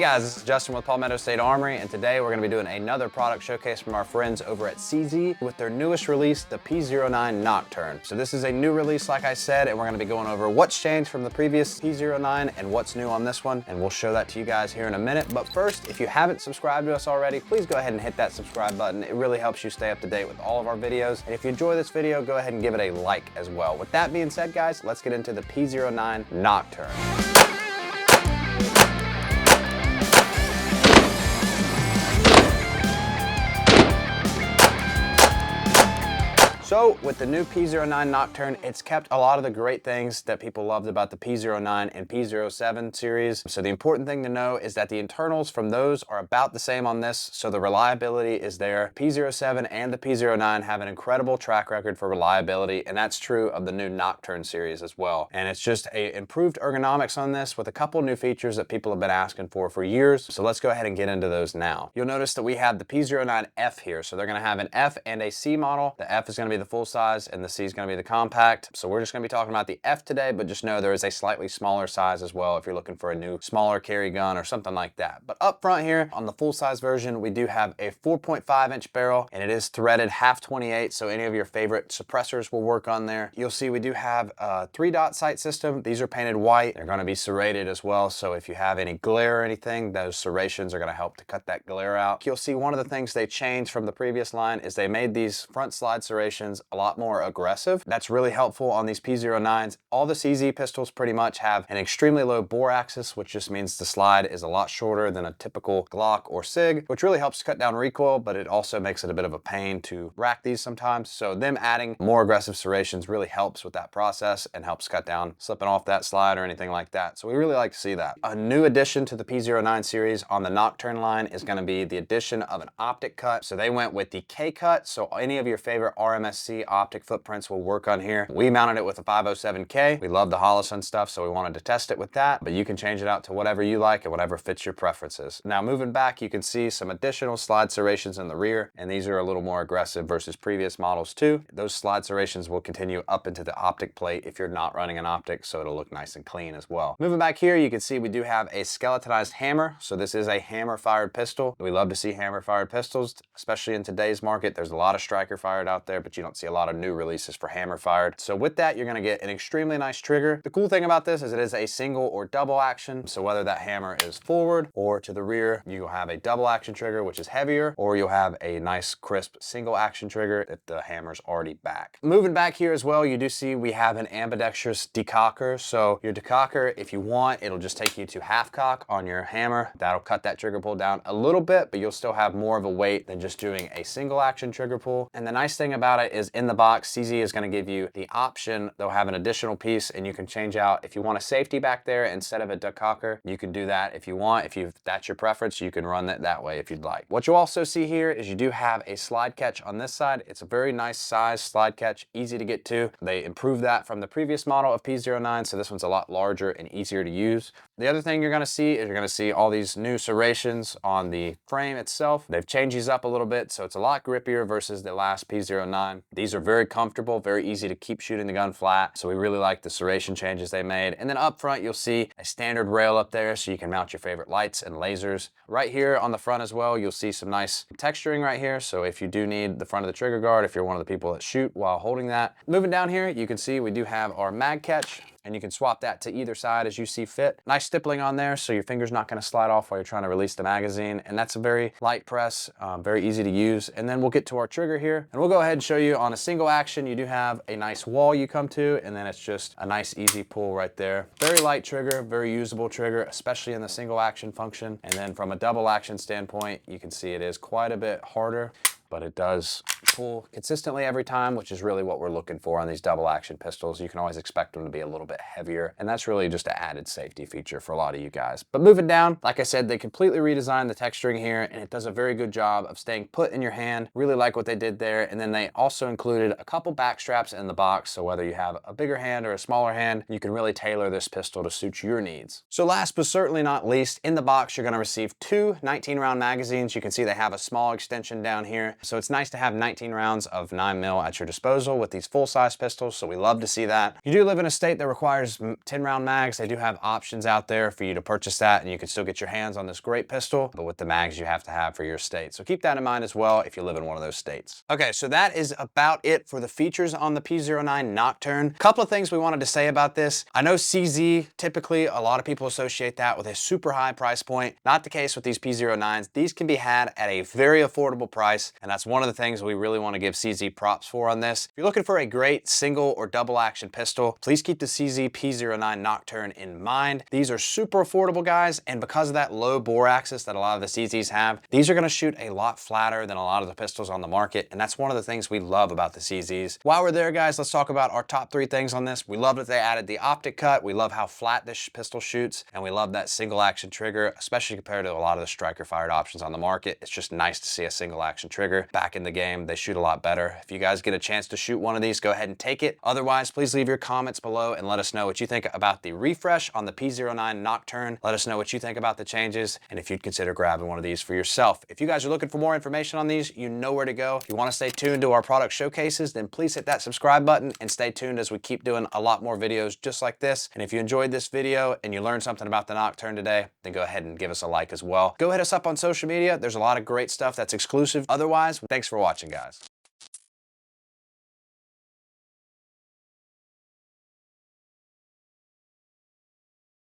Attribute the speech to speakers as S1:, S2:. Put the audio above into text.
S1: guys, this is Justin with Palmetto State Armory, and today we're going to be doing another product showcase from our friends over at CZ with their newest release, the P-09 Nocturne. So this is a new release, like I said, and we're going to be going over what's changed from the previous P-09 and what's new on this one, and we'll show that to you guys here in a minute. But first, if you haven't subscribed to us already, please go ahead and hit that subscribe button. It really helps you stay up to date with all of our videos, and if you enjoy this video, go ahead and give it a like as well. With that being said, guys, let's get into the P-09 Nocturne. So with the new P-09 Nocturne, it's kept a lot of the great things that people loved about the P-09 and P-07 series. So the important thing to know is that the internals from those are about the same on this, so the reliability is there. P-07 and the P-09 have an incredible track record for reliability, and that's true of the new Nocturne series as well. And it's just a improved ergonomics on this with a couple new features that people have been asking for years. So let's go ahead and get into those now. You'll notice that we have the P-09 F here. So they're gonna have an F and a C model. The F is gonna be the full size and the C is going to be the compact. So we're just going to be talking about the F today, but just know there is a slightly smaller size as well if you're looking for a new smaller carry gun or something like that. But up front here on the full size version, we do have a 4.5-inch barrel, and it is threaded half 28, so any of your favorite suppressors will work on there. You'll see we do have a 3-dot sight system. These are painted white. They're going to be serrated as well, so if you have any glare or anything, those serrations are going to help to cut that glare out. You'll see one of the things they changed from the previous line is they made these front slide serrations a lot more aggressive. That's really helpful on these P-09s. All the CZ pistols pretty much have an extremely low bore axis, which just means the slide is a lot shorter than a typical Glock or SIG, which really helps cut down recoil, but it also makes it a bit of a pain to rack these sometimes. So them adding more aggressive serrations really helps with that process and helps cut down slipping off that slide or anything like that. So we really like to see that. A new addition to the P-09 series on the Nocturne line is going to be the addition of an optic cut. So they went with the K-cut, so any of your favorite RMSC optic footprints will work on here. We mounted it with a 507K. We love the Holosun stuff, so we wanted to test it with that, but you can change it out to whatever you like and whatever fits your preferences. Now moving back, you can see some additional slide serrations in the rear, and these are a little more aggressive versus previous models too. Those slide serrations will continue up into the optic plate if you're not running an optic, so it'll look nice and clean as well. Moving back here, you can see we do have a skeletonized hammer. So this is a hammer fired pistol. We love to see hammer fired pistols, especially in today's market. There's a lot of striker fired out there, but you don't see a lot of new releases for hammer fired. So with that, you're going to get an extremely nice trigger. The cool thing about this is it is a single or double action. So whether that hammer is forward or to the rear, you'll have a double action trigger, which is heavier, or you'll have a nice crisp single action trigger if the hammer's already back. Moving back here as well, you do see we have an ambidextrous decocker. So your decocker, if you want, it'll just take you to half cock on your hammer. That'll cut that trigger pull down a little bit, but you'll still have more of a weight than just doing a single action trigger pull. And the nice thing about it is in the box, CZ is going to give you the option. They'll have an additional piece, and you can change out if you want a safety back there instead of a decocker. You can do that if you want. If that's your preference, you can run it that way if you'd like. What you'll also see here is you do have a slide catch on this side. It's a very nice size slide catch, easy to get to. They improved that from the previous model of P-09, so this one's a lot larger and easier to use. The other thing you're going to see is you're going to see all these new serrations on the frame itself. They've changed these up a little bit, so it's a lot grippier versus the last P-09. These are very comfortable, very easy to keep shooting the gun flat, so we really like the serration changes they made. And then up front, you'll see a standard rail up there, so you can mount your favorite lights and lasers. Right here on the front as well, you'll see some nice texturing right here, so if you do need the front of the trigger guard, if you're one of the people that shoot while holding that. Moving down here, you can see we do have our mag catch, and you can swap that to either side as you see fit. Nice stippling on there, so your finger's not gonna slide off while you're trying to release the magazine, and that's a very light press, very easy to use. And then we'll get to our trigger here, and we'll go ahead and show you on a single action, you do have a nice wall you come to, and then it's just a nice easy pull right there. Very light trigger, very usable trigger, especially in the single action function. And then from a double action standpoint, you can see it is quite a bit harder, but it does pull consistently every time, which is really what we're looking for on these double action pistols. You can always expect them to be a little bit heavier, and that's really just an added safety feature for a lot of you guys. But moving down, like I said, they completely redesigned the texturing here, and it does a very good job of staying put in your hand. Really like what they did there. And then they also included a couple back straps in the box, so whether you have a bigger hand or a smaller hand, you can really tailor this pistol to suit your needs. So last but certainly not least, in the box, you're gonna receive two 19-round magazines. You can see they have a small extension down here. there. So it's nice to have 19 rounds of 9mm at your disposal with these full-size pistols, so we love to see that. You do live in a state that requires 10-round mags. They do have options out there for you to purchase that, and you can still get your hands on this great pistol, but with the mags you have to have for your state. So keep that in mind as well if you live in one of those states. Okay, so that is about it for the features on the P-09 Nocturne. Couple of things we wanted to say about this. I know CZ, typically a lot of people associate that with a super high price point. Not the case with these P-09s. These can be had at a very affordable price, and that's one of the things we really want to give CZ props for on this. If you're looking for a great single or double action pistol, please keep the CZ P-09 Nocturne in mind. These are super affordable, guys, and because of that low bore axis that a lot of the CZs have, these are going to shoot a lot flatter than a lot of the pistols on the market, and that's one of the things we love about the CZs. While we're there, guys, let's talk about our top 3 things on this. We love that they added the optic cut. We love how flat this pistol shoots, and we love that single action trigger, especially compared to a lot of the striker fired options on the market. It's just nice to see a single action trigger back in the game. They shoot a lot better. If you guys get a chance to shoot one of these, go ahead and take it. Otherwise, please leave your comments below and let us know what you think about the refresh on the P-09 Nocturne. Let us know what you think about the changes and if you'd consider grabbing one of these for yourself. If you guys are looking for more information on these, you know where to go. If you want to stay tuned to our product showcases, then please hit that subscribe button and stay tuned as we keep doing a lot more videos just like this. And if you enjoyed this video and you learned something about the Nocturne today, then go ahead and give us a like as well. Go hit us up on social media. There's a lot of great stuff that's exclusive. Otherwise, thanks for watching, guys.